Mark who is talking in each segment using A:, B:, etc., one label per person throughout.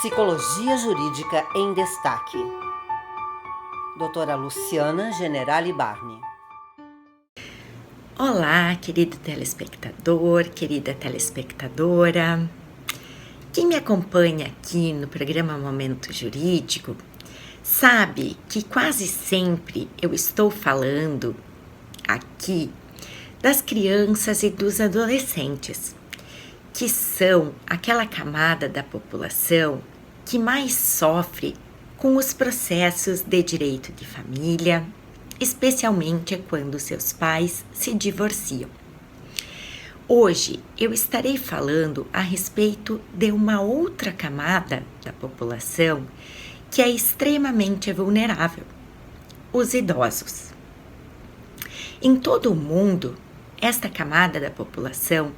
A: Psicologia Jurídica em Destaque. Doutora Luciana Generali Barni.
B: Olá, querido telespectador, querida telespectadora. Quem me acompanha aqui no programa Momento Jurídico sabe que quase sempre eu estou falando aqui das crianças e dos adolescentes, que são aquela camada da população que mais sofre com os processos de direito de família, especialmente quando seus pais se divorciam. Hoje eu estarei falando a respeito de uma outra camada da população que é extremamente vulnerável, os idosos. Em todo o mundo, esta camada da população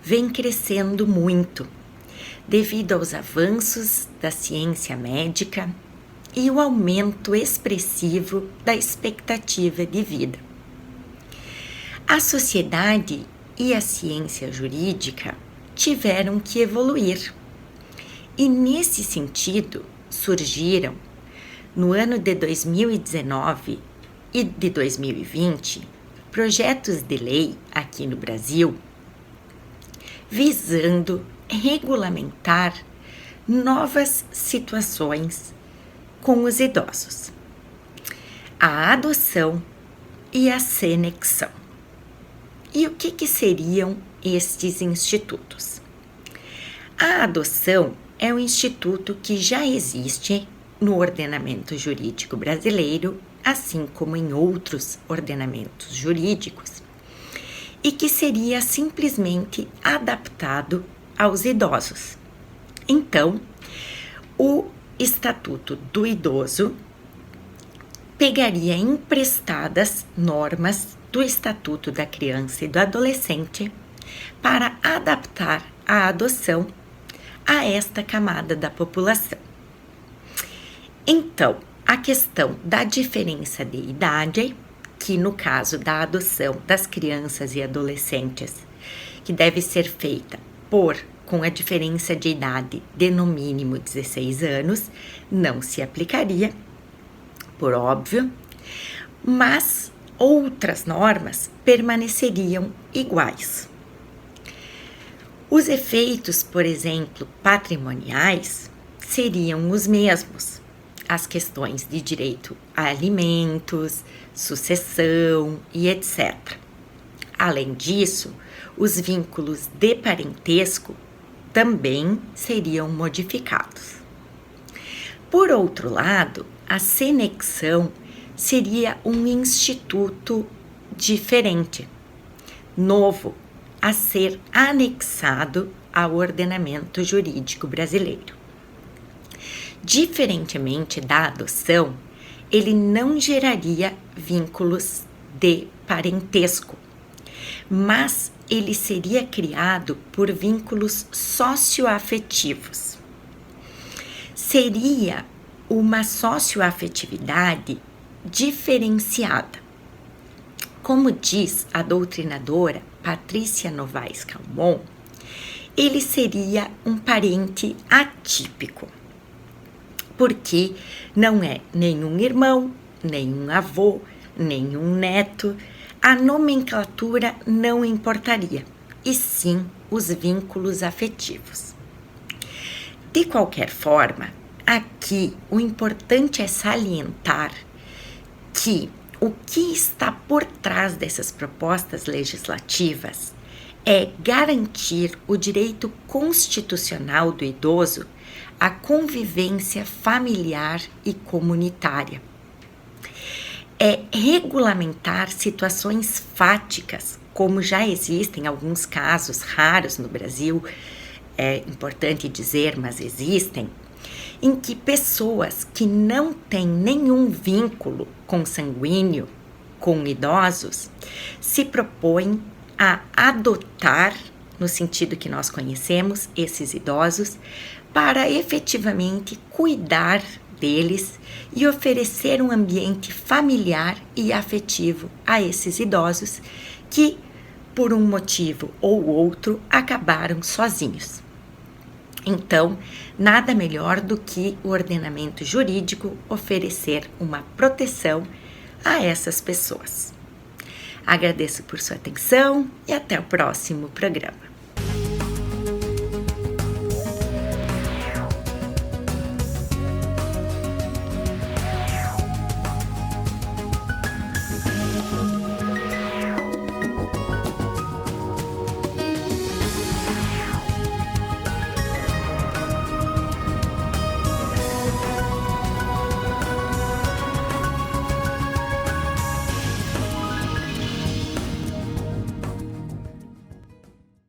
B: vem crescendo muito, devido aos avanços da ciência médica e o aumento expressivo da expectativa de vida. A sociedade e a ciência jurídica tiveram que evoluir, e nesse sentido surgiram, no ano de 2019 e de 2020, projetos de lei aqui no Brasil visando regulamentar novas situações com os idosos, a adoção e a senexão. E o que seriam estes institutos? A adoção é um instituto que já existe no ordenamento jurídico brasileiro, assim como em outros ordenamentos jurídicos, e que seria simplesmente adaptado aos idosos. Então, o Estatuto do Idoso pegaria emprestadas normas do Estatuto da Criança e do Adolescente para adaptar a adoção a esta camada da população. Então, a questão da diferença de idade, que no caso da adoção das crianças e adolescentes, que deve ser feita com a diferença de idade de no mínimo 16 anos, não se aplicaria, por óbvio, mas outras normas permaneceriam iguais. Os efeitos, por exemplo, patrimoniais, seriam os mesmos. As questões de direito a alimentos, sucessão e etc. Além disso, os vínculos de parentesco também seriam modificados. Por outro lado, a senexão seria um instituto diferente, novo, a ser anexado ao ordenamento jurídico brasileiro. Diferentemente da adoção, ele não geraria vínculos de parentesco, mas ele seria criado por vínculos socioafetivos. Seria uma socioafetividade diferenciada. Como diz a doutrinadora Patrícia Novaes Calmon, ele seria um parente atípico, porque não é nenhum irmão, nenhum avô, nenhum neto, a nomenclatura não importaria, e sim os vínculos afetivos. De qualquer forma, aqui o importante é salientar que o que está por trás dessas propostas legislativas é garantir o direito constitucional do idoso à convivência familiar e comunitária. É regulamentar situações fáticas, como já existem alguns casos raros no Brasil, é importante dizer, mas existem, em que pessoas que não têm nenhum vínculo consanguíneo com idosos se propõem a adotar, no sentido que nós conhecemos, esses idosos, para efetivamente cuidar deles e oferecer um ambiente familiar e afetivo a esses idosos que, por um motivo ou outro, acabaram sozinhos. Então, nada melhor do que o ordenamento jurídico oferecer uma proteção a essas pessoas. Agradeço por sua atenção e até o próximo programa.